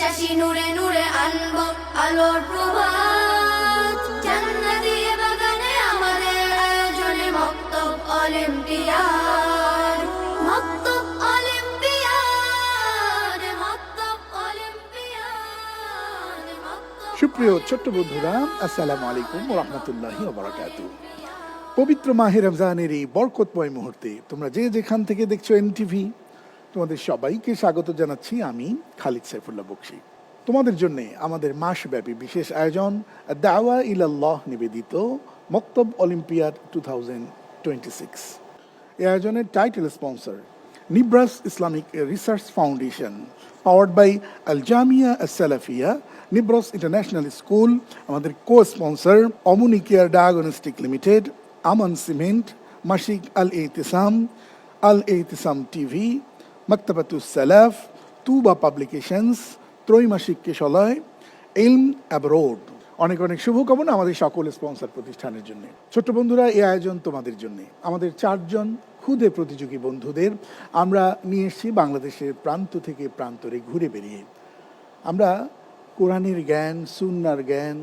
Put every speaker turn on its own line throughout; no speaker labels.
বিশ্বাসী নূরে নূরে আনবো আলোর প্রভাত। জান্নাতি বাগানে আমাদের আয়োজনে মক্তব অলিম্পিয়াড, মক্তব অলিম্পিয়াড, মক্তব অলিম্পিয়াড, মক্তব।
সুপ্রিয় ছোট্ট বন্ধুরা, আসসালামু আলাইকুম ওয়া রাহমাতুল্লাহি ওয়া বারাকাতুহু। পবিত্র মাহে রমজানের এই বরকতময় মুহূর্তে তোমরা যে যেখান থেকে দেখছো এনটিভি, তোমাদের সবাইকে স্বাগত জানাচ্ছি। আমি খালিদ সাইফুল্লাহ বকশী। তোমাদের জন্য আমাদের মাসব্যাপী বিশেষ আয়োজন দাওয়া ইলাল্লাহ নিবেদিত মক্তব অলিম্পিয়াড 2026। এই আয়োজনের title sponsor Nibras Islamic Research Foundation, powered by Al Jamia As-Salafia, Nibras International School. আমাদের co sponsor Omni Care Diagnostic Limited, Aman Cement, মাসিক আল এহতিসাম টিভি, মাকতাবাতুস সালাফ, তুবা পাবলিকেশনস, ত্রৈমাসিক কেশালয়, ইলম অ্যাব্রোড। অনেক অনেক শুভকামনা আমাদের সকল স্পন্সর প্রতিষ্ঠানের জন্য। ছোট্ট বন্ধুরা, এই আয়োজন তোমাদের জন্য। আমাদের 4 জন ক্ষুদে প্রতিযোগী বন্ধুদের আমরা নিয়ে এসেছি বাংলাদেশের প্রান্ত থেকে প্রান্তরে ঘুরে বেরিয়ে। আমরা কোরআনের জ্ঞান, সুন্নার জ্ঞান,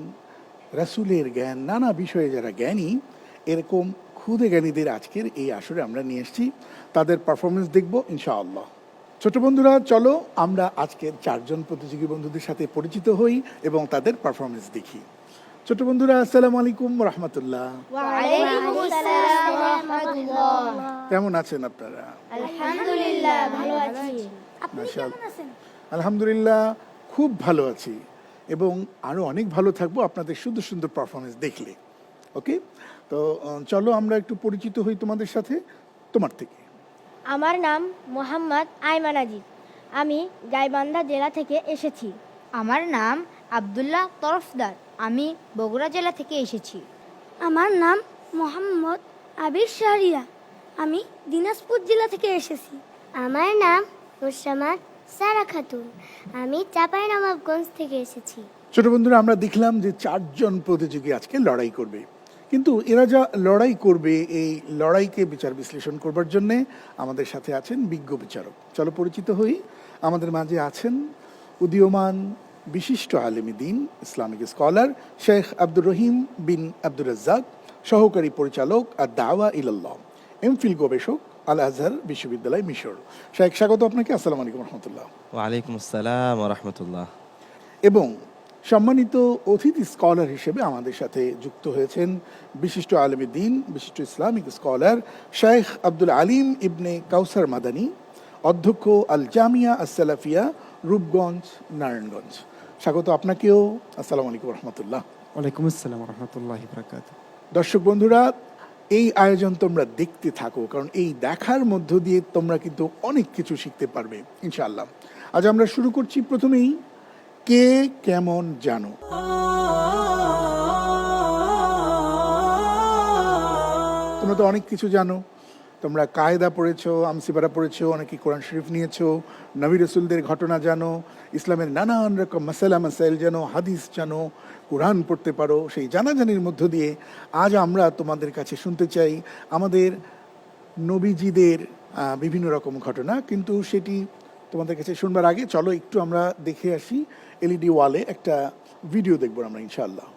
রাসূলের জ্ঞান, নানা বিষয়ে যারা জ্ঞানী, এরকম ক্ষুদে জ্ঞানীদের আজকের এই আসরে আমরা নিয়ে এসেছি। তাদের পারফরমেন্স দেখব ইনশাআল্লাহ। ছোট বন্ধুরা, চলো আমরা আজকের 4 জন প্রতিযোগী বন্ধুদের সাথে পরিচিত হই এবং তাদের পারফরমেন্স দেখি। ছোট বন্ধুরা, আসসালামু আলাইকুম ওয়া রাহমাতুল্লাহ।
ওয়া আলাইকুম আসসালাম ওয়া রাহমাতুল্লাহ।
কেমন আছেন আপনারা?
আলহামদুলিল্লাহ, ভালো আছি। আপনি
মাশাআল্লাহ।
কেমন আছেন?
আলহামদুলিল্লাহ, খুব ভালো আছি এবং আরও অনেক ভালো থাকবো আপনাদের সুন্দর সুন্দর পারফরমেন্স দেখলে। ওকে, তো চলো আমরা একটু পরিচিত হই তোমাদের সাথে। তোমার থেকে।
আমার নাম মোহাম্মদ আইমান আজিজ। আমি গাইবান্ধা জেলা থেকে এসেছি।
আমার নাম আব্দুল্লাহ তরফদার। আমি বগুড়া জেলা থেকে এসেছি।
আমার নাম মোহাম্মদ আবির শাহরিয়া। আমি দিনাজপুর জেলা থেকে এসেছি।
আমার নাম মুসাম্মাদ সারা খাতুন। আমি চাঁপাইনবাবগঞ্জ থেকে এসেছি।
ছোট বন্ধুরা, আমরা দেখলাম যে 4 জন প্রতিযোগী আজকে লড়াই করবে, কিন্তু এরা যা লড়াই করবে এই লড়াইকে বিচার বিশ্লেষণ করবার জন্যে আমাদের সাথে আছেন বিজ্ঞ বিচারক। চলো পরিচিত হই। আমাদের মাঝে আছেন উদীয়মান বিশিষ্ট আলেমী দ্বীন, ইসলামিক স্কলার শেখ আব্দুর রহিম বিন আব্দুর রাজ্জাক, সহকারী পরিচালক আর দাওয়া ইলাল্লাহ, এমফিল গবেষক, আল আজহার বিশ্ববিদ্যালয়, মিশর। শেখ, স্বাগত আপনাকে। আসসালামু আলাইকুম রহমতুল্লাহ।
ওয়ালাইকুম আসসালাম ওয়া রাহমাতুল্লাহ।
এবং সম্মানিত অতিথি স্কলার হিসেবে আমাদের সাথে যুক্ত হয়েছেন বিশিষ্ট আলেমী দ্বীন, বিশিষ্ট ইসলামিক স্কলার শেখ আব্দুল আলিম ইবনে কাউসার মাদানী, অধ্যক্ষ আল জামিয়া আস-সালাফিয়া, রূপগঞ্জ, নারায়ণগঞ্জ। স্বাগত আপনাকেও। আসসালামু আলাইকুম রহমতুল্লাহ।
ওয়ালাইকুম আসসালাম ওয়া রাহমাতুল্লাহি ওয়া বারাকাতুহু।
দর্শক বন্ধুরা, এই আয়োজন তোমরা দেখতে থাকো, কারণ এই দেখার মধ্য দিয়ে তোমরা কিন্তু অনেক কিছু শিখতে পারবে ইনশাআল্লাহ। আজ আমরা শুরু করছি প্রথমেই কে কেমন জানো। তোমরা তো অনেক কিছু জানো। তোমরা কায়দা পড়েছো, আমসিপারা পড়েছো, অনেকে কোরআন শরীফ নিয়েছো, নবী রাসূলদের ঘটনা জানো, ইসলামের নানান রকম মাসাইল জানো, হাদিস জানো, কোরআন পড়তে পারো। সেই জানাজানির মধ্য দিয়ে আজ আমরা তোমাদের কাছে শুনতে চাই আমাদের নবীজিদের বিভিন্ন রকম ঘটনা। কিন্তু সেটি তোমাদের কাছে শুনবার আগে চলো একটু আমরা দেখে আসি। এলইডি ওয়ালে একটা ভিডিও দেখবো আমরা ইনশাআল্লাহ।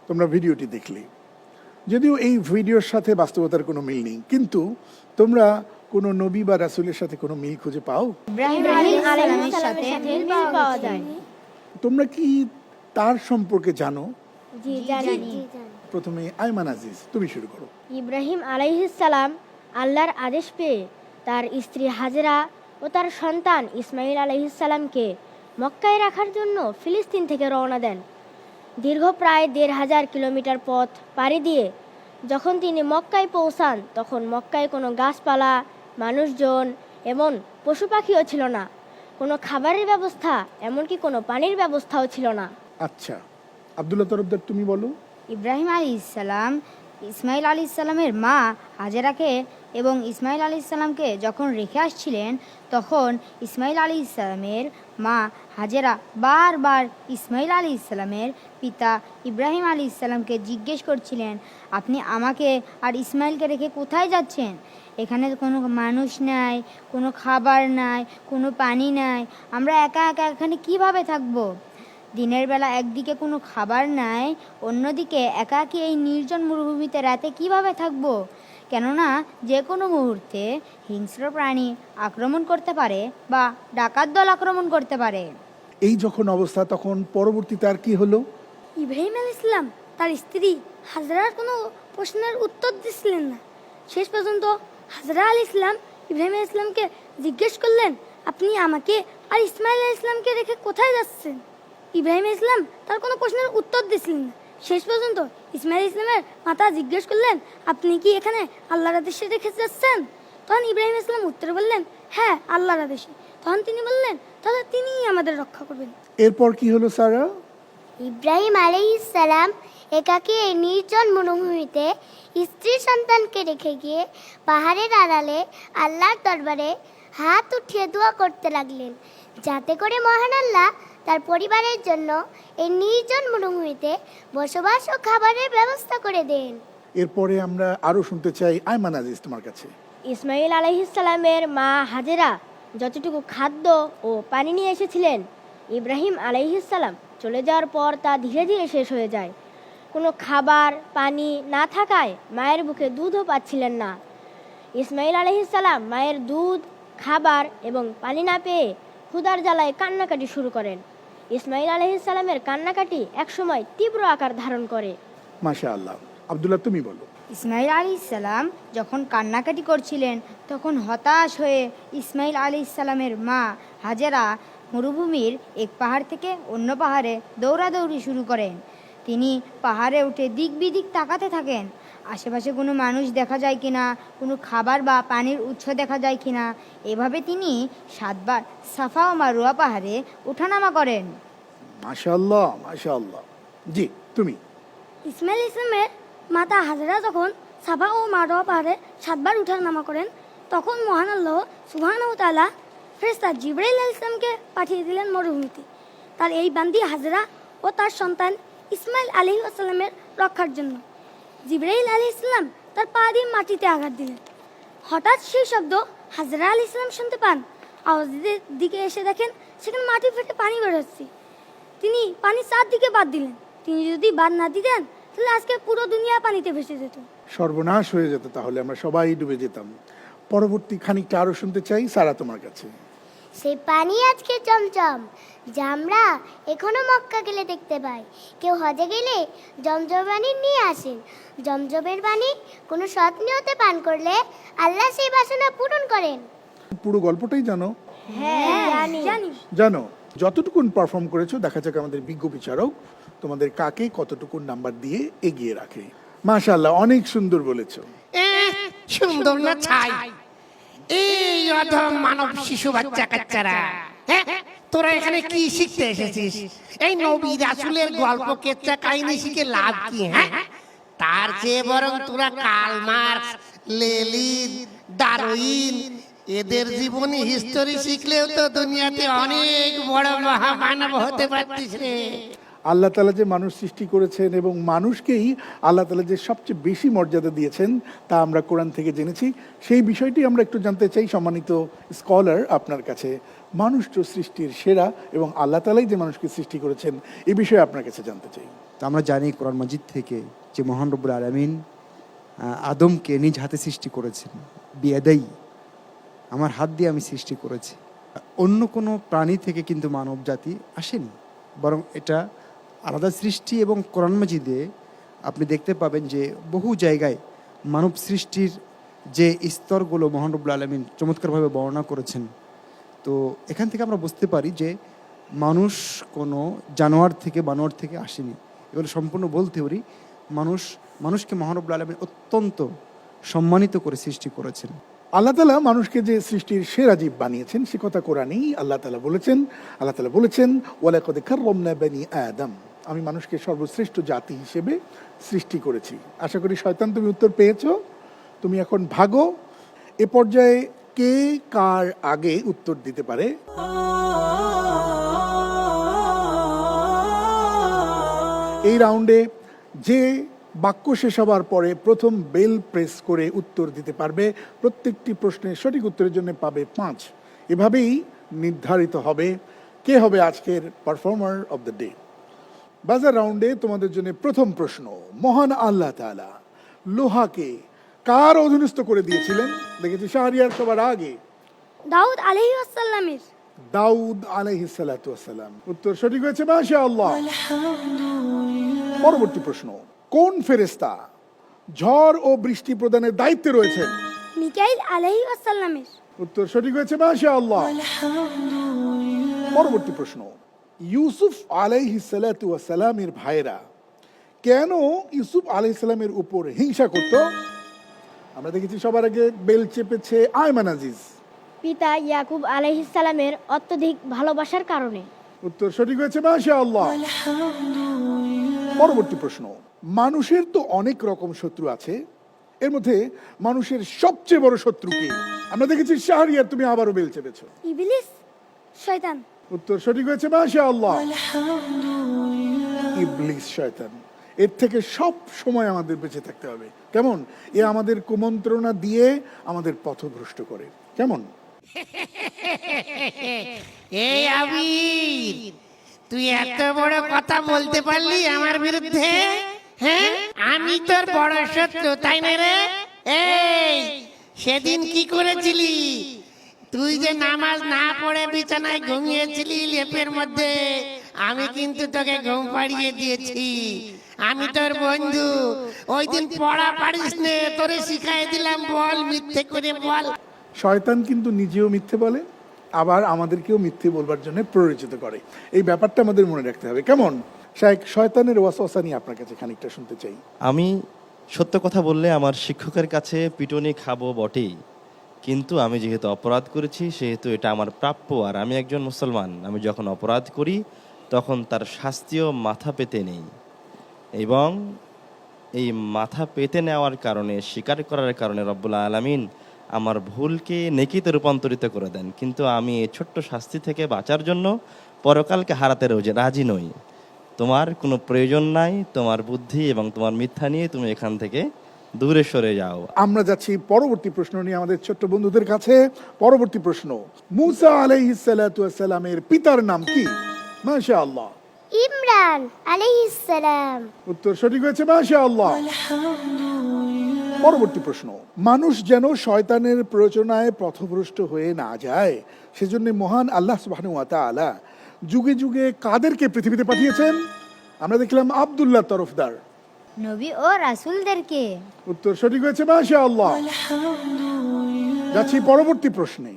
তোমরা ভিডিওটি দেখলে, যদিও এই ভিডিওর সাথে বাস্তবতার কোনো মিল নেই, কিন্তু তোমরা কোনো নবী বা রাসূলের সাথে কোনো মিল খুঁজে পাও?
ইব্রাহিম আলাইহিস সালামের সাথে মিল পাওয়া যায়।
তোমরা কি তার সম্পর্কে জানো?
জি, জানি।
প্রথমে আইমান আজিজ, তুমি শুরু করো।
ইব্রাহিম আলাইহিস সালাম আল্লাহর আদেশ পেয়ে তার স্ত্রী হাজেরা ও তার সন্তান ইসমাইল আলাইহিস সালামকে মক্কায় রাখার জন্য ফিলিস্তিন থেকে রওনা দেন। দীর্ঘ প্রায় ১৫০০ কিলোমিটার পথ পাড়ি দিয়ে যখন তিনি মক্কায় পৌঁছান, তখন মক্কায় কোনো গাছপালা, মানুষজন এবং পশু পাখিও ছিল না। কোনো খাবারের ব্যবস্থা, এমনকি কোনো পানির ব্যবস্থাও ছিল না।
আচ্ছা, আব্দুল্লাহ তরফদার তুমি বলো।
ইব্রাহিম আলী ইসলাম ইসমাইল আলী ইসলামের মা হাজেরাকে এবং ইসমাইল আলী ইসলামকে যখন রেখে আসছিলেন, তখন ইসমাইল আলী ইসলামের মা হাজেরা বারবার ইসমাইল আলী ইসলামের পিতা ইব্রাহিম আলী ইসলামকে জিজ্ঞেস করছিলেন, আপনি আমাকে আর ইসমাইলকে রেখে কোথায় যাচ্ছেন? এখানে কোনো মানুষ নাই, কোনো খাবার নাই, কোনো পানি নাই, আমরা একা একা এখানে কিভাবে থাকবো? দিনের বেলা একদিকে কোনো খাবার নাই, অন্যদিকে একাকী এই নির্জন মরুভূমিতে রাতে কিভাবে থাকবো? কেননা যে কোনো মুহূর্তে হিংস্র প্রাণী আক্রমণ করতে পারে বা ডাকাত দল আক্রমণ করতে পারে।
এই যখন অবস্থা, তখন পরবর্তীতে আর কি হলো?
ইব্রাহিম আল ইসলাম তার স্ত্রী হাজরার কোনো প্রশ্নের উত্তর দিচ্ছিলেন না। শেষ পর্যন্ত হাজরা আল ইসলাম ইব্রাহিম আল ইসলামকে জিজ্ঞেস করলেন, আপনি আমাকে আর ইসমাইল আল ইসলামকে রেখে কোথায় যাচ্ছেন? ইব্রাহিম আল ইসলাম তার কোনো প্রশ্নের উত্তর দিচ্ছিলেন না। শেষ পর্যন্ত ইসমাইল ইসলামের মাতা জিজ্ঞেস করলেন, আপনি কি এখানে আল্লাহর আদেশে রেখে যাচ্ছেন? তখন ইব্রাহিম ইসলাম উত্তর বললেন, হ্যাঁ, আল্লাহর আদেশে। তখন তিনি বললেন, তাহলে তিনিই আমাদের রক্ষা করবেন।
এরপর কি হলো সারা?
ইব্রাহিম আলাইহিস সালাম একাকী এই নির্জন মরুভূমিতে স্ত্রী সন্তানকে রেখে গিয়ে পাহাড়ের আড়ালে আল্লাহর দরবারে হাত উঠিয়ে দোয়া করতে লাগলেন, যাতে করে মহান আল্লাহ তার পরিবারের জন্য এই নির্জন মরুভূমিতে বসবাস ও খাবারের ব্যবস্থা করে দেন।
এরপরে আমরা আরো শুনতে চাই আয়মান আজিজ তোমার কাছে।
ইসমাইল আলাইহিসসালামের মা হাজেরা যতটুকু খাদ্য ও পানি নিয়ে এসেছিলেন, ইব্রাহিম আলাইহিসসালাম চলে যাওয়ার পর তা ধীরে ধীরে শেষ হয়ে যায়। কোনো খাবার পানি না থাকায় মায়ের বুকে দুধও পাচ্ছিলেন না। ইসমাইল আলাইহিসসালাম মায়ের দুধ, খাবার এবং পানি না পেয়ে ক্ষুধার জ্বালায় কান্নাকাটি শুরু করেন। ইসমাইল আলাইহিসসালামের কান্নাকাটি একসময় তীব্র আকার ধারণ করে।
মাশাআল্লাহ। আব্দুল্লাহ তুমি বলো।
ইসমাইল আলী ইসলাম যখন কান্নাকাটি করছিলেন, তখন হতাশ হয়ে ইসমাইল আলী ইসলামের মা হাজেরা মরুভূমির এক পাহাড় থেকে অন্য পাহাড়ে দৌড়াদৌড়ি শুরু করেন। তিনি পাহাড়ে উঠে দিক বিদিক তাকাতে থাকেন, আশেপাশে কোনো মানুষ দেখা যায় কিনা, কোনো খাবার বা পানির উৎস দেখা যায় কিনা। এভাবে তিনি 7 বার সাফা ও মারুয়া পাহাড়ে ওঠানামা করেন।
মাশাআল্লাহ, মাশাআল্লাহ। জি, তুমি।
ইসমাইল ইসলামের মাতা হাজরা যখন সাফা ও মারোয়া পাহাড়ে 7 বার উঠার নামা করেন, তখন মহান আল্লাহ সুবহানাহু ওয়া তাআলা ফেরেশতা জিবরাইল আলাইহিস সালামকে পাঠিয়ে দিলেন মরুভূমিতে তার এই বান্দি হাজরা ও তার সন্তান ইসমাইল আলাইহিস সালামের রক্ষার জন্য। জিবরাইল আলাইহিস সালাম তার পা দিয়ে মাটিতে আঘাত দিলেন। হঠাৎ সেই শব্দ হাজরা আলাইহিস সালাম শুনতে পান। আওয়াজের দিকে এসে দেখেন সেখানে মাটি ফেটে পানি বের হচ্ছে। তিনি পানি চারদিকে বাদ দিলেন। তিনি যদি বাদ না দিতেন, তাহলে আজকে পুরো দুনিয়া পানিতে ভেসে যেত,
সর্বনাশ হয়ে যেত, তাহলে আমরা সবাই ডুবে যেতাম। পরবর্তী খানিকটা আরো শুনতে চাই সারা তোমার কাছে।
সেই পানি আজকে চমচম, যা আমরা এখনো মক্কা গেলে দেখতে পাই। কেউ হজে গেলে জমজম পানি নিয়ে আসেন। জমজমের পানি কোনো সৎ নিয়তে পান করলে আল্লাহ সেই বাসনা পূরণ করেন।
পুরো গল্পটাই জানো?
হ্যাঁ, জানি।
জানো। যতটুকুন পারফর্ম করেছো, দেখা যাক আমাদের বিজ্ঞ বিচারক তোমাদের কাকে কতটুকুন নাম্বার দিয়ে এগিয়ে রাখে। মাশাআল্লাহ, অনেক সুন্দর বলেছো।
সুন্দর না ছাই? এই অধম মানব শিশু বাচ্চা কাচ্চারা, হ্যাঁ, তোরা এখানে কি শিখতে এসেছিস? এই নবী রাসূলের গল্প কেচ্চা কাহিনী শিখে লাভ কি? হ্যাঁ, তার চেয়ে বরং তোরা কার্ল মার্কস, লেনিন, ডারউইন এদের জীবনী হিস্টোরি শিখলেও তো দুনিয়াতে অনেক বড় মহামানব হতে পারতিস রে।
আল্লাহ তাআলা যে মানুষ সৃষ্টি করেছেন এবং মানুষকেই আল্লাহ তাআলা যে সবচেয়ে বেশি মর্যাদা দিয়েছেন, তা আমরা কোরআন থেকে জেনেছি। সেই বিষয়টি আমরা একটু জানতে চাই সম্মানিত স্কলার আপনার কাছে। মানুষ তো সৃষ্টির সেরা এবং আল্লাহ তাআলাই যে মানুষকে সৃষ্টি করেছেন, এই বিষয়ে আপনার কাছে জানতে চাই।
তো আমরা জানি কোরআন মাজিদ থেকে যে মহান রব্বুল আলামিন আদমকে নিজ হাতে সৃষ্টি করেছেন। বিয়াদাই, আমার হাত দিয়ে আমি সৃষ্টি করেছি। অন্য কোনো প্রাণী থেকে কিন্তু মানব জাতি আসেনি, বরং এটা আলাদা সৃষ্টি। এবং কোরআন মাজিদে আপনি দেখতে পাবেন যে বহু জায়গায় মানব সৃষ্টির যে স্তরগুলো মহান রব্বুল আলামিন চমৎকারভাবে বর্ণনা করেছেন। তো এখান থেকে আমরা বুঝতে পারি যে মানুষ কোনো জানোয়ার থেকে আসেনি। এগুলো সম্পূর্ণ ভুল থিওরি। মানুষকে মহান রব্বুল আলামিন অত্যন্ত সম্মানিত করে সৃষ্টি করেছেন।
আল্লাহ তাআলা মানুষকে যে সৃষ্টির সেরা জীব বানিয়েছেন সে কথা কোরআনেই আল্লাহ তাআলা বলেছেন ওয়ালাকাদ কাররামনা বনি আদম, আমি মানুষকে সর্বশ্রেষ্ঠ জাতি হিসেবে সৃষ্টি করেছি। আশা করি শয়তান তুমি উত্তর পেয়েছো, তুমি এখন ভাগো। এ পর্যায়ে কে কার আগে উত্তর দিতে পারে? এই রাউন্ডে যে বাক্য শেষ হবার পরে প্রথম বেল প্রেস করে উত্তর দিতে পারবে প্রত্যেকটি প্রশ্নের সঠিক উত্তরের জন্য পাবে 5। এভাবেই নির্ধারিত হবে কে হবে আজকের পারফর্মার অব দ্য ডে। বাজার রাউন্ডে তোমাদের জন্য প্রথম প্রশ্ন, মহান আল্লাহ তাআলা লোহাকে কার অধীনস্থ করে দিয়েছিলেন? দেখেছি শাহরিয়ার সবার আগে
দাউদ আলাইহিসসালামের।
দাউদ আলাইহিস সালাতু ওয়াসসালাম, উত্তর সঠিক হয়েছে, মাশাআল্লাহ। পরবর্তী প্রশ্ন, কোন ফেরেশতা ঝড় ও বৃষ্টি প্রদানের দায়িত্বে রয়েছেন?
মিকাইল আলাইহিসসালামের।
উত্তর সঠিক হয়েছে, মাশাআল্লাহ। পরবর্তী প্রশ্ন, ইউসুফ আলাইহিস সালাতু ওয়াসসালামের ভাইরা কেন ইউসুফ আলাইহিস সালামের উপর হিংসা করত? আমরা দেখেছি সবার আগে বেল চেপেছে আয়মান আজিজ।
পিতা ইয়াকুব আলাইহিস সালামের অত্যধিক ভালোবাসার কারণে।
উত্তর সঠিক হয়েছে, মাশাআল্লাহ। পরবর্তী প্রশ্ন, মানুষের তো অনেক রকম শত্রু আছে, এর মধ্যে মানুষের সবচেয়ে বড় শত্রু কি? আমরা দেখেছি শাহরিয়ার তুমি আবারও বেল চেপেছো।
ইবলিস, শয়তান।
উত্তর সঠিক হয়েছে, মাশাআল্লাহ। ইবলিস, শয়তান। এর থেকে সব সময় আমাদের বেঁচে থাকতে হবে। কেমন? এ আমাদের কুমন্ত্রণা দিয়ে আমাদের পথভ্রষ্ট করে। কেমন?
এই আবির, তুই এত বড় কথা বলতে পারলি আমার বিরুদ্ধে? হ্যাঁ, আমি তোর বড় শত্রু, তাই না রে? এই সেদিন কি করেছিলি? তুই যে নামাজ না পড়ে বিছানায় ঘুমিয়েছিলি লেপের মধ্যে, আমি কিন্তু তোকে ঘুম পাড়িয়ে দিয়েছি। আমি তোর বন্ধু, ওই দিন পড়া পারিস নে, তোরে শিখাই দিলাম, বল মিথ্যে করে বল।
শয়তান কিন্তু নিজেও মিথ্যে বলে, আবার আমাদেরকেও মিথ্যে বলবার জন্য প্ররোচিত করে। এই ব্যাপারটা আমাদের মনে রাখতে হবে। কেমন? শাইখ, শয়তানের ওয়াসওয়াসা নিয়ে আপনার কাছে খানিকটা শুনতে চাই।
আমি সত্য কথা বললে আমার শিক্ষকের কাছে পিটুনি খাবো বটেই, কিন্তু আমি যেহেতু অপরাধ করেছি সেহেতু এটা আমার প্রাপ্য। আর আমি একজন মুসলমান, আমি যখন অপরাধ করি তখন তার শাস্তিও মাথা পেতে নেই, এবং এই মাথা পেতে নেওয়ার কারণে, স্বীকার করার কারণে রব্বুল আলামিন আমার ভুলকে নেকিতে রূপান্তরিত করে দেন। কিন্তু আমি এই ছোট্ট শাস্তি থেকে বাঁচার জন্য পরকালকে হারাতে রাজি নই। তোমার কোনো প্রয়োজন নাই, তোমার বুদ্ধি এবং তোমার মিথ্যা নিয়ে তুমি এখান থেকে দূরে সরে যাও।
আমরা যাচ্ছি পরবর্তী প্রশ্ন নিয়ে আমাদের ছোট্ট বন্ধুদের কাছে। পরবর্তী প্রশ্ন, মুসা আলাইহিস সালাতু ওয়াসসালামের পিতার নাম কি? মাশাআল্লাহ।
ইমরান আলাইহিসসালাম।
উত্তর সঠিক হয়েছে, মাশাআল্লাহ। পরবর্তী প্রশ্ন, মানুষ যেন শয়তানের প্ররোচনায় পথভ্রষ্ট হয়ে না যায় সেজন্য মহান আল্লাহ সুবহানাহু ওয়া তাআলা যুগে যুগে কাদেরকে পৃথিবীতে পাঠিয়েছেন? আমরা দেখলাম আব্দুল্লাহ তরফদার।
নবী ও রাসূলদেরকে।
উত্তর সঠিক হয়েছে, মাশাআল্লাহ। যাচ্ছি পরবর্তী প্রশ্নে,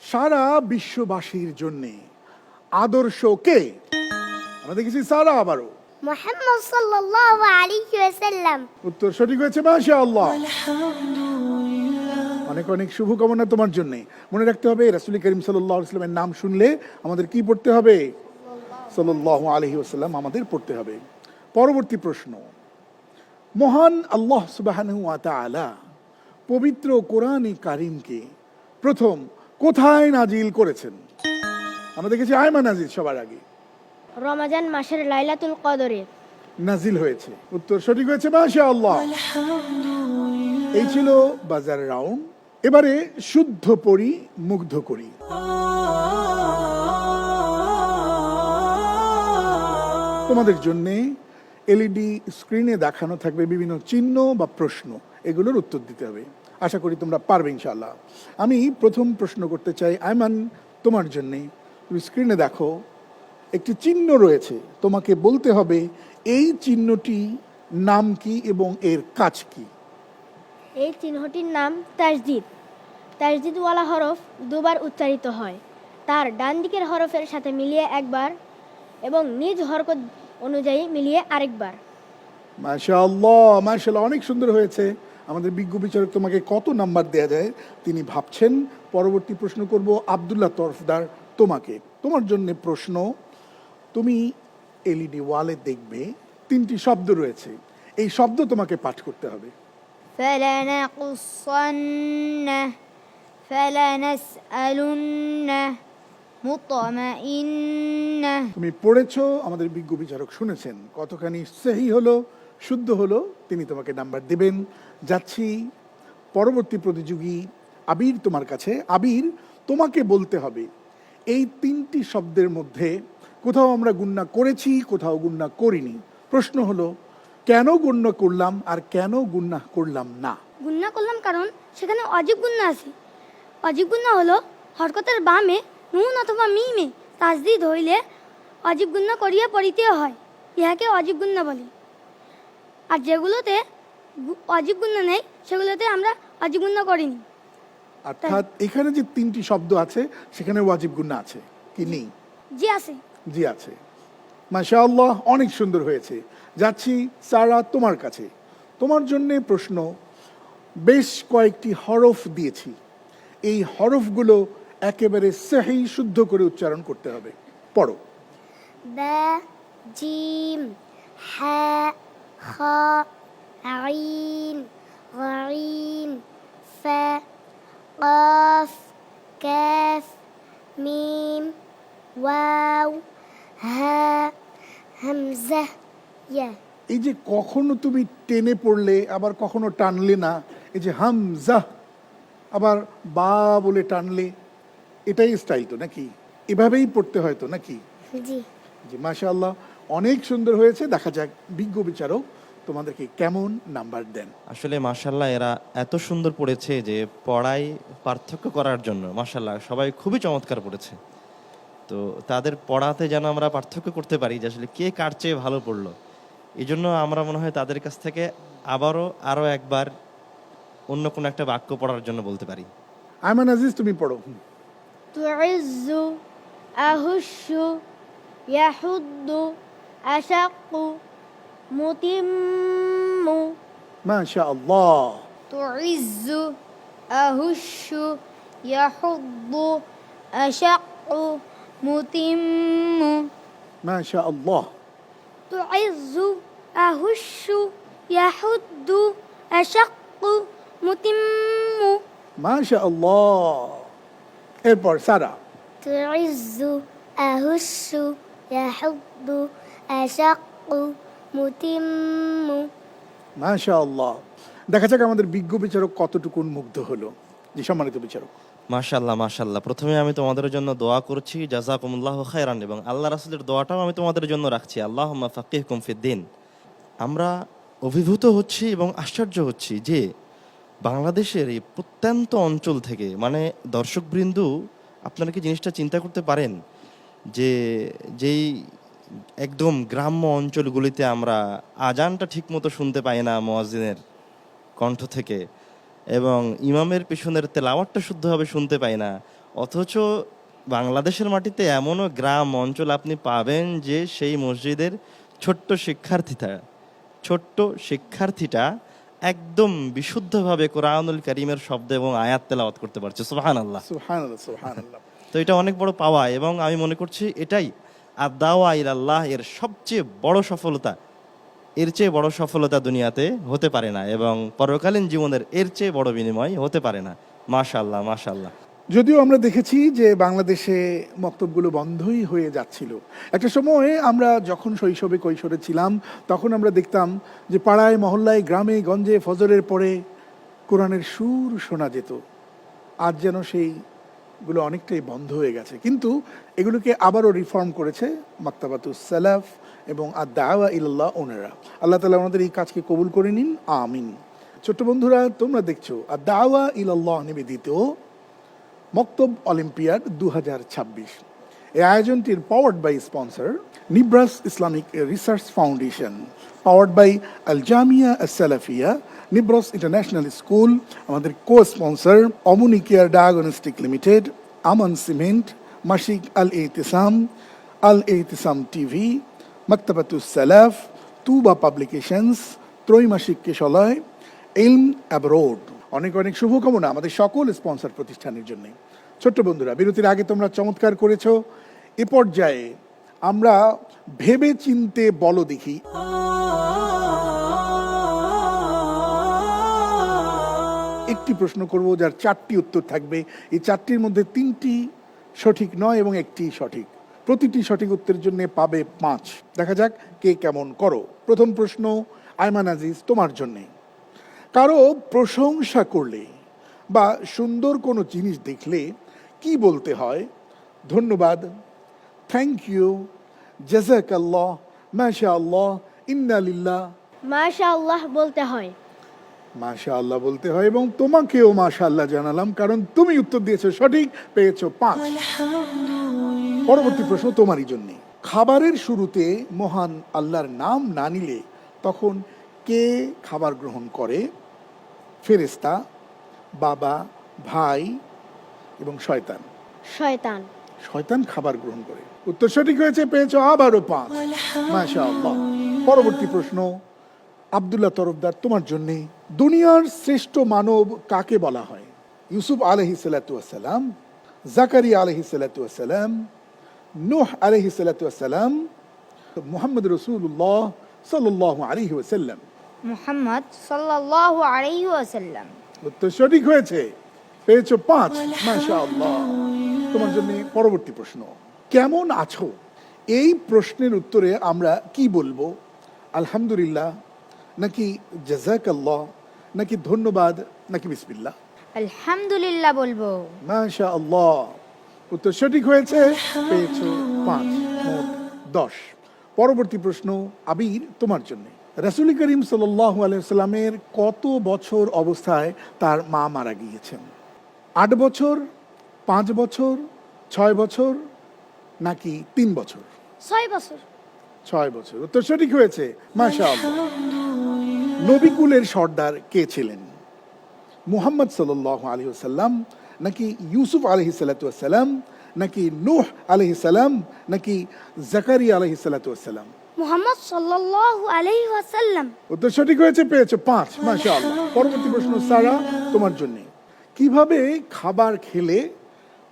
সারা বিশ্ববাসীর জন্য আদর্শ কে? আমরা দেখেছি সারা, আবারও
মুহাম্মদ সাল্লাল্লাহু আলাইহি ওয়াসাল্লাম।
উত্তর সঠিক হয়েছে, মাশাআল্লাহ। অনেক অনেক শুভকামনা তোমার জন্য। মনে রাখতে হবে রাসূল করিম সাল্লাল্লাহু আলাইহি ওয়াসাল্লামের নাম শুনলে আমাদের কি পড়তে হবে? সাল্লাল্লাহু আলাইহি ওয়াসাল্লাম আমাদের পড়তে হবে। পরবর্তী প্রশ্ন, মহান আল্লাহ সুবহানাহু ওয়া তাআলা পবিত্র কোরআনে কারীমকে প্রথম কোথায় নাজিল করেছেন? আমরা দেখেছি আয়মান আজিজ সবার আগে।
রমজান মাসের লাইলাতুল কদরে
নাজিল হয়েছে। উত্তর সঠিক হয়েছে, মাশাআল্লাহ। এই ছিল বাজার রাউন্ড। এবারে শুদ্ধ পড়ি, মুগ্ধ করি। তোমাদের জন্যে এলইডি স্ক্রিনে দেখানো থাকবে বিভিন্ন চিহ্ন বা প্রশ্ন, এগুলোর উত্তর দিতে হবে। আশা করি তোমরা পারবে ইনশাআল্লাহ। আমি প্রথম প্রশ্ন করতে চাই আয়মান, তোমার জন্যে। তুমি স্ক্রিনে দেখো একটি চিহ্ন রয়েছে, তোমাকে বলতে হবে এই চিহ্নটি নাম কি এবং এর কাজ কি।
এই চিহ্নটির নাম তাসদিদ। তাসদিদওয়ালা হরফ দুবার উচ্চারিত হয়, তার ডান দিকের হরফের সাথে মিলিয়ে একবার এবং নিজ হরকত অনুযায়ী মিলিয়ে আরেকবার।
মাশাআল্লাহ, মাশাআল্লাহ, অনেক সুন্দর হয়েছে। আমাদের বিজ্ঞ বিচারক তোমাকে কত নাম্বার দেয়া যায় তিনি ভাবছেন। পরবর্তী প্রশ্ন করব আব্দুল্লাহ তরফদার তোমাকে। তোমার জন্য প্রশ্ন, তুমি এলইডি ওয়ালে দেখবে 3টি শব্দ রয়েছে, এই শব্দ তোমাকে পাঠ করতে হবে।
فلنقصنه فلنسألنه مطمئنه।
তুমি পড়েছো, আমাদের বিজ্ঞ বিচারক শুনেছেন, কতখানি সহি হলো, শুদ্ধ হলো, তিনি তোমাকে নাম্বার দেবেন। যাচ্ছি পরবর্তী প্রতিযোগী আবির তোমার কাছে। আবির, তোমাকে বলতে হবে এই 3টি শব্দের মধ্যে কোথাও আমরা গুণনা করেছি, কোথাও গুণনা করিনি। প্রশ্ন হলো কেন গুণনা করলাম আর কেন গুণনা করলাম না।
গুণনা করলাম কারণ সেখানে অজীব গুণনা আছে। অজীব গুণনা হলো হরকতের বামে নুন অথবা মিমে তাজদিদ হইলে অজীব গুণনা করিয়া পড়িতে হয়, ইহাকে অজীব গুণনা বলে। আর যেগুলোতে অজীব গুণনা নেই সেগুলোতে আমরা অজীব গুণনা করিনি।
অর্থাৎ এখানে যে 3টি শব্দ আছে সেখানে ওয়াজিব গুণনা আছে কি নেই?
জি আছে।
জি আছে। মাশাআল্লাহ, অনেক সুন্দর হয়েছে। যাচ্ছি সারা তোমার কাছে। তোমার জন্য প্রশ্ন, বেশ কয়েকটি হরফ দিয়েছি, এই হরফগুলো একেবারে সহি শুদ্ধ করে উচ্চারণ করতে হবে। পড়ো।
বা, জিম, হা, খা, আইন, গাইন, ফা, কাফ, কাফ, মিম, ওয়াও, হা, হামজা, ইয়া।
এই যে কখনো তুমি টেনে পড়লে আবার কখনো টানলে না, এই যে হামজা আবার বা বলে টানলে, এটাই স্টাইল তো নাকি? এভাবেই পড়তে হয় তো নাকি?
জি।
জি মাশাআল্লাহ, অনেক সুন্দর হয়েছে। দেখা যাক বিজ্ঞ বিচারক তোমাদেরকে কেমন নাম্বার দেন।
আসলে মাশাল্লাহ এরা এত সুন্দর পড়েছে যে পড়ায় পার্থক্য করার জন্য মাশাল্লাহ সবাই খুবই চমৎকার পড়েছে। তো তাদের পড়াতে যেন আমরা পার্থক্য করতে পারি যে আসলে কে কার চেয়ে ভালো পড়লো। এই জন্য আমরা মনে হয় তাদের কাছ থেকে আরো একবার অন্য কোনো একটা বাক্য পড়ার জন্য বলতে পারি।
আয়মান আজিজ, তুমি পড়ো।
তুইজ্জু, আহুস্সু, ইয়াহুদ্দু, আশাক্কু, মুতিম্মু।
মাশাআল্লাহ।
তুইজ্জু, আহুস্সু, ইয়াহুদ্দু, আশাক্কু, মুতিম্মু।
মাশাআল্লাহ।
তুইজ্জু, আহুস্সু, ইয়াহুদ্দু, আশাক্কু, মুতিম্মু।
মাশাআল্লাহ। এরপর সারা।
তুইজ্জু, আহুস্সু, ইয়াহুদ্দু, আশাক্কু, মুতিম্মু।
মাশাআল্লাহ। দেখা যাক আমাদের বিজ্ঞ বিচারক কতটুকুন মুগ্ধ হলো। জি সম্মানিত বিচারক।
মাশাল্লাহ মাশাল্লাহ, প্রথমে আমি তোমাদের জন্য দোয়া করছি জাযাকুমুল্লাহু খায়রান, এবং আল্লাহ রাসূলের দোয়াটাও আমি তোমাদের জন্য রাখছি, আল্লাহুম্মা ফাক্কিহকুম ফিদ্দিন। আমরা অভিভূত হচ্ছি এবং আশ্চর্য হচ্ছি যে বাংলাদেশের এই প্রত্যন্ত অঞ্চল থেকে, মানে দর্শকবৃন্দু আপনারা কি জিনিসটা চিন্তা করতে পারেন যে যেই একদম গ্রাম্য অঞ্চলগুলিতে আমরা আজানটা ঠিকমতো শুনতে পাই না মুয়াজ্জিনের কণ্ঠ থেকে, এবং ইমামের পিছনের তেলাওয়াতটা শুদ্ধভাবে শুনতে পাই না, অথচ বাংলাদেশের মাটিতে এমনও গ্রাম অঞ্চল আপনি পাবেন যে সেই মসজিদের ছোট্ট শিক্ষার্থীটা একদম বিশুদ্ধভাবে কোরআনুল কারীমের শব্দ এবং আয়াত তেলাওয়াত করতে পারছে। সুবহানাল্লাহ
সুবহানাল্লাহ সুবহানাল্লাহ।
তো এটা অনেক বড় পাওয়া, এবং আমি মনে করছি এটাই আদ-দাওয়া ইলাল্লাহ এর সবচেয়ে বড় সফলতা। এর চেয়ে বড় সফলতা দুনিয়াতে হতে পারে না, এবং পরকালীন জীবনের এর চেয়ে বড় বিনিময় হতে পারে না। মাশাআল্লাহ মাশাআল্লাহ।
যদিও আমরা দেখেছি যে বাংলাদেশে মক্তবগুলো বন্ধই হয়ে যাচ্ছিল। একটা সময়ে আমরা যখন শৈশবে কৈশোরে ছিলাম তখন আমরা দেখতাম যে পাড়ায় মহল্লায় গ্রামে গঞ্জে ফজরের পরে কোরআনের সুর শোনা যেত। আজ যেন সেইগুলো অনেকটাই বন্ধ হয়ে গেছে, কিন্তু এগুলোকে আবারও রিফর্ম করেছে মাকতাবাতুস সালাফ এবং আদ-দাওয়া ইলাল্লাহ ওনারা। আল্লাহ তাআলা আমাদের এই কাজকে কবুল করে নিন, আমিন। ছোট্ট বন্ধুরা, তোমরা দেখছো আদ-দাওয়া ইলাল্লাহ নিবেদিত মক্তব অলিম্পিয়াড 2026। এই আয়োজনটির powered by sponsor Nibras Islamic Research Foundation, powered by Al Jamia As-Salafia, Nibras International School, আমাদের co sponsor Omni Care Diagnostic Limited, Aman Cement, মাসিক আল এহতিসাম টিভি, মাকতাবাতুস সালাফ, তুবা পাবলিকেশনস, ত্রৈমাসিক কেশালয়, ইলম অ্যাব্রোড। অনেক অনেক শুভকামনা আমাদের সকল স্পন্সর প্রতিষ্ঠানের জন্য। ছোট্ট বন্ধুরা, বিরতির আগে তোমরা চমৎকার করেছো। এ পর্যায়ে আমরা ভেবে চিনতে বলো দেখি একটি প্রশ্ন করব যার 4টি উত্তর থাকবে। এই 4টির মধ্যে 3টি সঠিক নয় এবং একটি সঠিক। প্রতিটি সঠিক উত্তরের জন্য পাবে 5। দেখা যাক কে কেমন করো। প্রথম প্রশ্ন আয়মান আজিজ তোমার জন্যে। কারো প্রশংসা করলে বা সুন্দর কোনো জিনিস দেখলে কি বলতে হয়? ধন্যবাদ, থ্যাংক ইউ, জাযাকাল্লাহ, মাশাআল্লাহ, ইন্না লিল্লাহ।
মাশাআল্লাহ বলতে হয়।
মাশাআল্লাহ বলতে হয় এবং তোমাকেও মাশাআল্লাহ জানালাম, কারণ তুমি উত্তর দিয়েছো সঠিক, পেয়েছো 5। পরবর্তী প্রশ্ন তোমারই জন্য। খাবারের শুরুতে মহান আল্লাহর নাম না নিলে তখন কে খাবার গ্রহণ করে? ফেরেশতা, বাবা, ভাই এবং শয়তান।
শয়তান।
শয়তান খাবার গ্রহণ করে। উত্তর সঠিক হয়েছে, পেয়েছো আবারও 5। মাশাআল্লাহ। পরবর্তী প্রশ্ন আব্দুল্লাহ তরফদার তোমার জন্য। দুনিয়ার শ্রেষ্ঠ মানব কাকে বলা হয়? ইউসুফ আলাইহিস সালাতু ওয়াস সালাম, জাকারিয়া আলাইহিস সালাতু ওয়াস সালাম, নূহ আলাইহিস সালাতু ওয়াস সালাম, মুহাম্মদ রাসূলুল্লাহ সাল্লাল্লাহু আলাইহি ওয়াসাল্লাম।
মুহাম্মদ সাল্লাল্লাহু আলাইহি ওয়াসাল্লাম।
উত্তর সঠিক হয়েছে, পেয়েছো 5। মাশাআল্লাহ। তোমার জন্য পরবর্তী প্রশ্ন কেমন আছো? এই প্রশ্নের উত্তরে আমরা কি বলবো? আলহামদুলিল্লাহ, নাকি জাযাকাল্লাহ, নাকি ধন্যবাদ, নাকি বিসমিল্লাহ?
আলহামদুলিল্লাহ বলবো।
মাশাআল্লাহ। উত্তর সঠিক হয়েছে, পেয়েছো 5, মোট 10। পরবর্তী প্রশ্ন আবির তোমার জন্য। রাসূল করিম সাল্লাল্লাহু আলাইহি ওয়াসাল্লামের কত বছর অবস্থায় তার মা মারা গিয়েছেন? 8 বছর, 5 বছর, 6 বছর, নাকি 3 বছর?
6 বছর।
6 বছর। উত্তর সঠিক হয়েছে, মাশাআল্লাহ। নবিকুলের সর্দার কে ছিলেন? মুহাম্মদ সাল্লাল্লাহু আলাইহি ওয়াসাল্লাম, নাকি ইউসুফ আলাইহিস সালাতু ওয়াস সালাম, নাকি নূহ আলাইহিস সালাম, নাকি জাকারিয়া আলাইহিস সালাতু ওয়াস সালাম?
মুহাম্মদ সাল্লাল্লাহু আলাইহি ওয়াসাল্লাম।
উত্তর সঠিক হয়েছে, পেয়েছো 5। মাশাআল্লাহ। পরবর্তী প্রশ্ন সারা তোমার জন্য। কিভাবে খাবার খেলে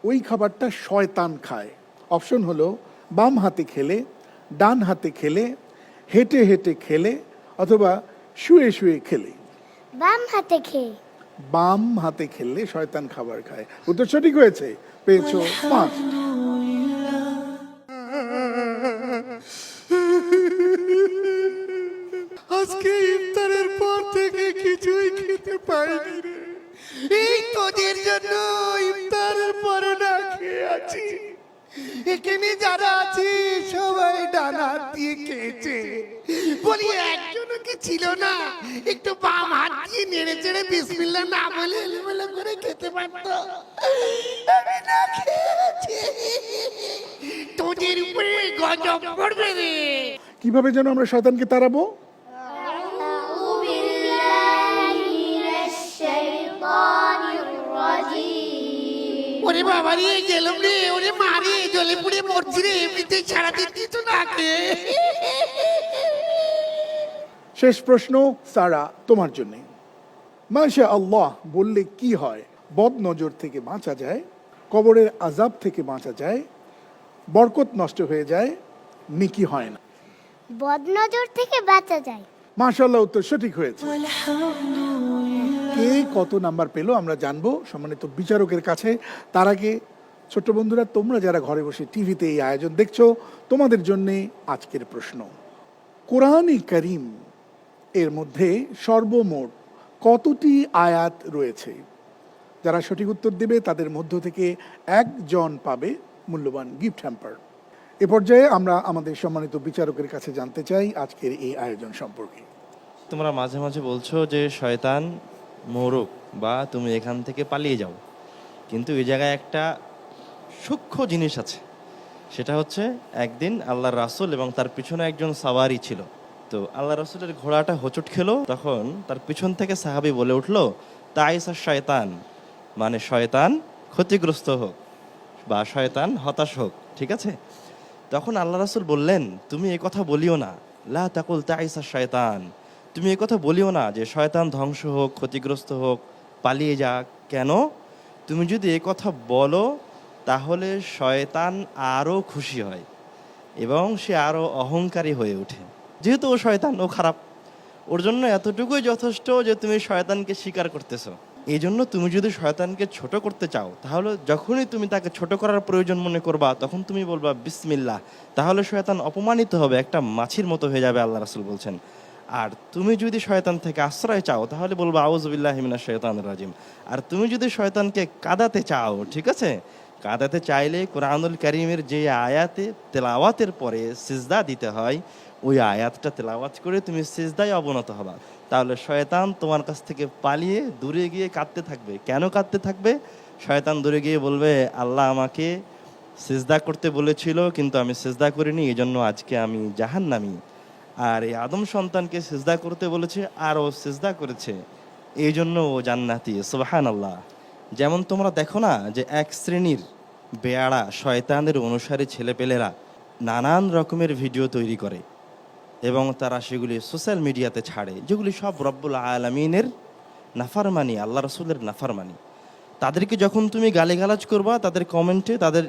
ওই খাবারটা শয়তান খায়? অপশন হলো বাম হাতে খেলে, ডান হাতে খেলে, হেঁটে হেঁটে খেলে, অথবা শুয়ে শুয়ে খেলে।
বাম হাতে খেয়ে।
বাম হাতে খেললে শয়তান খাবার খায়। উত্তর সঠিক হয়েছে, পেয়েছো 5।
আজকে ইফতারের পর থেকে কিছুই খেতে পাইনি রে। এই তোদের জন্য ইফতারের পরে না খেয়ে আছি। এখানে যারা আছে সবাই ডানা দিয়ে খেয়েছে। বলি একজনও কি ছিল না একটু বাম হাত দিয়ে নেড়ে চেড়ে বিসমিল্লাহ না বলে এলোমেলো করে খেতে পারতো? আমি না খেয়েছি, তোদের উপরে গজব পড়বে রে।
কিভাবে যেন আমরা শয়তানকে তাড়াবো?
ওরে বাবা রে, গেলাম রে, ওরে মারে, জলে পুড়ে মরছি রে, এমনিতেই সারাদিন কিছু না খেয়ে।
শেষ প্রশ্ন সারা তোমার জন্য। মাশাআল্লাহ বললে কি হয়? বদ নজর থেকে বাঁচা যায়, কবরের আযাব থেকে বাঁচা যায়, বরকত নষ্ট হয়ে যায়, নেকি হয় না।
বদনজর থেকে বাঁচা যায়।
মাশাআল্লাহ, উত্তর সঠিক হয়েছে। কে কত নাম্বার পেলো আমরা জানবো সম্মানিত বিচারকের কাছে। তার আগে ছোট্ট বন্ধুরা, তোমরা যারা ঘরে বসে টিভিতে এই আয়োজন দেখছো, তোমাদের জন্য আজকের প্রশ্ন। কোরআনে কারীম এর মধ্যে সর্বমোট কতটি আয়াত রয়েছে? যারা সঠিক উত্তর দেবে তাদের মধ্য থেকে একজন পাবে মূল্যবান গিফট হ্যাম্পার। এ পর্যায়ে আমরা আমাদের সম্মানিত বিচারকের কাছে জানতে চাই আজকের এই আয়োজন সম্পর্কে।
তোমরা মাঝে মাঝে বলছো যে শয়তান মোরক বা তুমি এখান থেকে পালিয়ে যাও, কিন্তু এই জায়গায় একটা সূক্ষ্ম জিনিস আছে। সেটা হচ্ছে একদিন আল্লাহর রাসূল এবং তার পিছনে একজন সাওয়ারি ছিল। তো আল্লাহ রাসূলের ঘোড়াটা হোঁচট খেলো, তখন তার পিছন থেকে সাহাবী বলে উঠলো তাইসা শয়তান, মানে শয়তান ক্ষতিগ্রস্ত হোক বা শয়তান হতাশ হোক। ঠিক আছে? তখন আল্লাহ রাসূল বললেন তুমি এই কথা বলিও না, লা তাকুল তাইসা শয়তান, তুমি এ কথা বলিও না যে শয়তান ধ্বংস হোক, ক্ষতিগ্রস্ত হোক, পালিয়ে যাক। কেন? তুমি যদি এ কথা বলো তাহলে শয়তান আরও খুশি হয় এবং সে আরও অহংকারী হয়ে ওঠে। যেহেতু ও শয়তান, ও খারাপ, ওর জন্য এতটুকুই যথেষ্ট যে তুমি শয়তানকে স্বীকার করতেছো। এই জন্য তুমি যদি শয়তানকে ছোট করতে চাও, তাহলে যখনই তুমি তাকে ছোট করার প্রয়োজন মনে করবা, তখন তুমি বলবা বিসমিল্লাহ। তাহলে শয়তান অপমানিত হবে, একটা মাছির মতো হয়ে যাবে, আল্লাহ রাসূল বলছেন। আর তুমি যদি শয়তান থেকে আশ্রয় চাও, তাহলে বলবা আউযুবিল্লাহি মিনাশ শাইতানির রাজিম। আর তুমি যদি শয়তানকে কাঁদাতে চাও, ঠিক আছে, কাঁদাতে চাইলে কোরআনুল কারীমের যে আয়াতে তেলাওয়াতের পরে সিজদা দিতে হয়, ওই আয়াতটা তেলাওয়াত করে তুমি সিজদায় অবনত হবা। তাহলে শয়তান তোমার কাছ থেকে পালিয়ে দূরে গিয়ে কাঁদতে থাকবে। কেন কাঁদতে থাকবে? শয়তান দূরে গিয়ে বলবে, আল্লাহ আমাকে সিজদা করতে বলেছিল কিন্তু আমি সিজদা করিনি, এই জন্য আজকে আমি জাহান্নামী। আর এই আদম সন্তানকে সিজদা করতে বলেছে আর ও সিজদা করেছে, এই জন্য ও জান্নাতি। সুবহানাল্লাহ। যেমন তোমরা দেখো না যে এক শ্রেণীর বেয়াড়া শয়তানের অনুসারী ছেলেপেলেরা নানান রকমের ভিডিও তৈরি করে এবং তারা সেগুলি সোশ্যাল মিডিয়াতে ছাড়ে, যেগুলি সব রব্বুল আলামিনের নাফরমানি, আল্লাহ রাসূলের নাফরমানি। তাদেরকে যখন তুমি গালিগালাজ করবা তাদের কমেন্টে, তাদের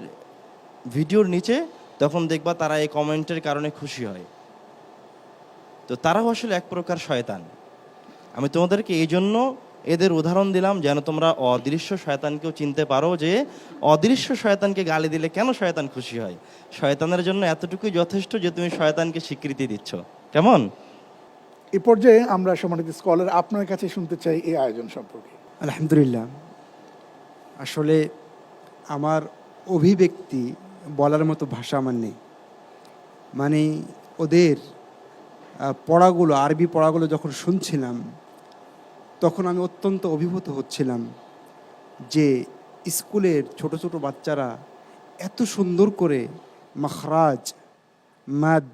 ভিডিওর নিচে, তখন দেখবা তারা এই কমেন্টের কারণে খুশি হয়। তো তারাও আসলে এক প্রকার শয়তান। আমি তোমাদেরকে এই জন্য এদের উদাহরণ দিলাম যেন তোমরা অদৃশ্য শয়তানকেও চিনতে পারো, যে অদৃশ্য শয়তানকে গালি দিলে কেন শয়তান খুশি হয়। শয়তানের জন্য এতটুকুই যথেষ্ট যে তুমি শয়তানকে স্বীকৃতি দিচ্ছ। কেমন?
এ পর্যায়ে আমরা সম্মানিত স্কলার আপনার কাছে শুনতে চাই এই আয়োজন সম্পর্কে।
আলহামদুলিল্লাহ, আসলে আমার অভিব্যক্তি বলার মতো ভাষা আমার নেই। মানে ওদের পড়াগুলো, আরবি পড়াগুলো যখন শুনছিলাম, তখন আমি অত্যন্ত অভিভূত হচ্ছিলাম যে স্কুলের ছোট ছোট বাচ্চারা এত সুন্দর করে মাখরাজ, মাদ,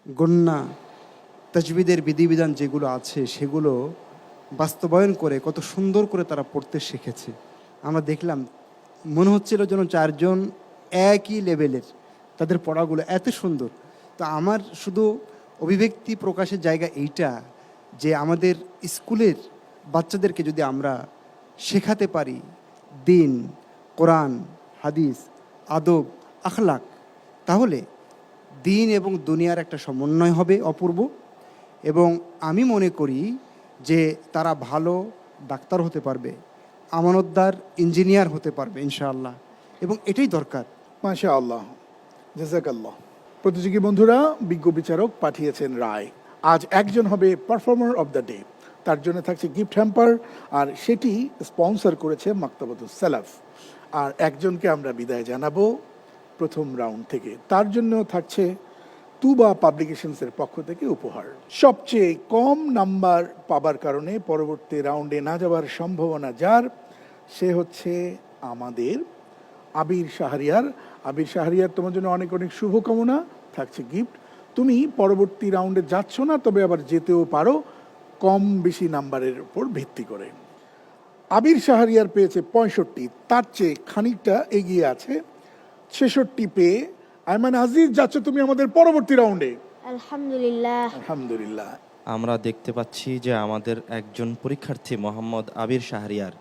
গন্না, তাজবিদের বিধিবিধান যেগুলো আছে সেগুলো বাস্তবায়ন করে কত সুন্দর করে তারা পড়তে শিখেছে। আমরা দেখলাম, মনে হচ্ছিল যেন চারজন একই লেভেলের, তাদের পড়াগুলো এত সুন্দর। তো আমার শুধু অভিব্যক্তি প্রকাশের জায়গা এইটা যে আমাদের স্কুলের বাচ্চাদেরকে যদি আমরা শেখাতে পারি দিন, কোরআন, হাদিস, আদব, আখলাক, তাহলে দিন এবং দুনিয়ার একটা সমন্বয় হবে অপূর্ব। এবং আমি মনে করি যে তারা ভালো ডাক্তার হতে পারবে, আমানতদার ইঞ্জিনিয়ার হতে পারবে ইনশাআল্লাহ, এবং এটাই দরকার।
মাশাআল্লাহ, জাযাকাল্লাহ। প্রতিযোগী বন্ধুরা, বিজ্ঞ বিচারক পাঠিয়েছেন রায়। আজ একজন হবে পারফর্মার অব দ্য ডে, তার জন্য থাকছে গিফট হ্যাম্পার, আর সেটি স্পন্সর করেছে মাকতাবাতুস সালাফ। আর একজনকে আমরা বিদায় জানাবো প্রথম রাউন্ড থেকে, তার জন্য থাকছে তুবা পাবলিকেশনসের পক্ষ থেকে উপহার। সবচেয়ে কম নাম্বার পাবার কারণে পরবর্তী রাউন্ডে না যাওয়ার সম্ভাবনা যার, সে হচ্ছে আমাদের আবির শাহরিয়ার। আবির শাহরিয়ার, তোমার জন্য অনেক অনেক শুভকামনা, থাকছে গিফট। তুমি পরবর্তী রাউন্ডে যাচ্ছ না, তবে আবার যেতেও পারো কম বেশি নাম্বারের উপর ভিত্তি করে। আবির শাহরিয়ার পেয়েছে 65, তার চেয়ে খানিকটা এগিয়ে আছে 66 পেয়ে আয়মান আজিজ যাচ্ছ তুমি আমাদের পরবর্তী রাউন্ডে।
আলহামদুলিল্লাহ।
আলহামদুলিল্লাহ।
আমরা দেখতে পাচ্ছি যে আমাদের একজন পরীক্ষার্থী মোহাম্মদ আবির শাহরিয়ার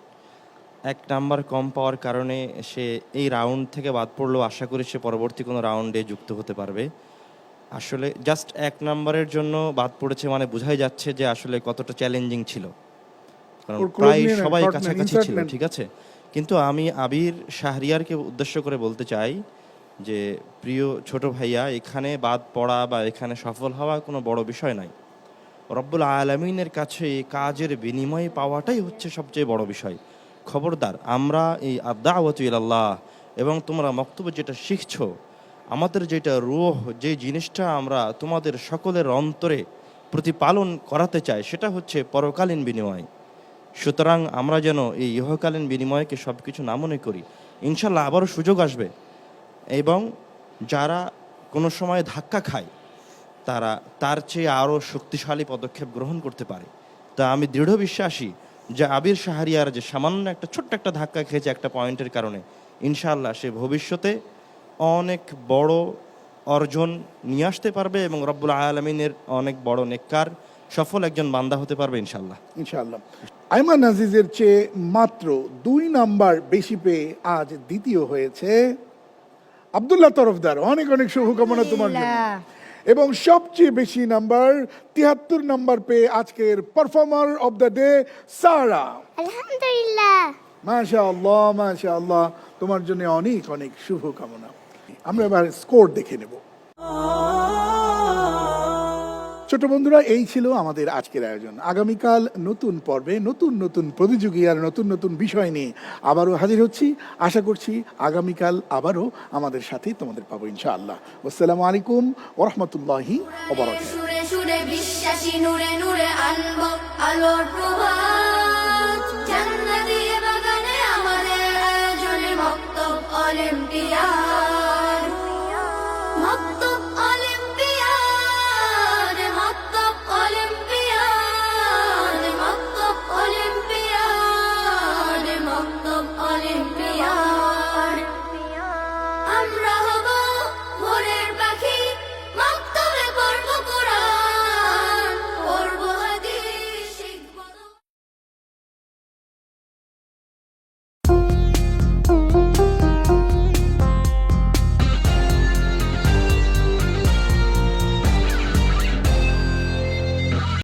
1 নাম্বার কম পাওয়ার কারণে সে এই রাউন্ড থেকে বাদ পড়লেও আশা করি সে পরবর্তী কোনো রাউন্ডে যুক্ত হতে পারবে। আসলে জাস্ট 1 নাম্বারের জন্য বাদ পড়েছে মানে বোঝাই যাচ্ছে যে আসলে কতটা চ্যালেঞ্জিং ছিল, কারণ প্রায় সবাই কাছাকাছি ছিল, ঠিক আছে। কিন্তু আমি আবির শাহরিয়ারকে উদ্দেশ্য করে বলতে চাই যে প্রিয় ছোট ভাইয়া, এখানে বাদ পড়া বা এখানে সফল হওয়া কোনো বড় বিষয় নয়। রব্বুল আলামিনের কাছে কাজের বিনিময় পাওয়াটাই হচ্ছে সবচেয়ে বড় বিষয়। খবরদার, আমরা এই আদ-দাওয়াতু ইলাল্লাহ এবং তোমরা মক্তব্য যেটা শিখছো, আমাদের যেটা রূহ, যে জিনিসটা আমরা তোমাদের সকলের অন্তরে প্রতিপালন করাতে চাই, সেটা হচ্ছে পরকালীন বিনিময়। সুতরাং আমরা যেন এই ইহকালীন বিনিময়কে সব কিছু না মনে করি। ইনশাল্লাহ আবারও সুযোগ আসবে, এবং যারা কোনো সময় ধাক্কা খায় তারা তার চেয়ে আরও শক্তিশালী পদক্ষেপ গ্রহণ করতে পারে। তা আমি দৃঢ় বিশ্বাসী যে আবির শাহরিয়ার যে সামান্য একটা ছোট্ট একটা ধাক্কা খেয়েছে একটা পয়েন্টের কারণে, ইনশাআল্লাহ সে ভবিষ্যতে অনেক বড় অর্জন নিয়ে আসতে পারবে এবং রব্বুল আলামিনের অনেক বড় নেককার সফল একজন বান্দা হতে পারবে ইনশাল্লাহ।
ইনশাআল্লাহ। আইমান আজিজের চেয়ে মাত্র 2 নাম্বার বেশি পেয়ে আজ দ্বিতীয় হয়েছে আব্দুল্লাহ তরফদার। অনেক অনেক শুভকামনা তোমার জন্য। এবং সবচেয়ে বেশি নাম্বার 73 নাম্বার পেয়ে আজকের পারফর্মার অফ দ্য ডে সারা।
আলহামদুলিল্লাহ।
মাশাআল্লাহ মাশাআল্লাহ, তোমার জন্য অনেক অনেক শুভকামনা। আমরা এবার স্কোর দেখে নেব। ছোট বন্ধুরা, এই ছিল আমাদের আজকের আয়োজন। আগামীকাল নতুন পর্বে নতুন নতুন প্রতিযোগী আর নতুন নতুন বিষয় নিয়ে আবারও হাজির হচ্ছি। আশা করছি আগামীকাল আবারও আমাদের সাথেই তোমাদের পাবো ইনশাআল্লাহ। আসসালামু আলাইকুম ওয়া রাহমাতুল্লাহি ওয়া বারাকাতুহু।
সুরে সুরে বিশ্বাসী নূরে নূরে আনবো আলোর প্রভাত, জান্নাতি বাগানে আমাদের আয়োজনে মক্তব অলিম্পিয়াড।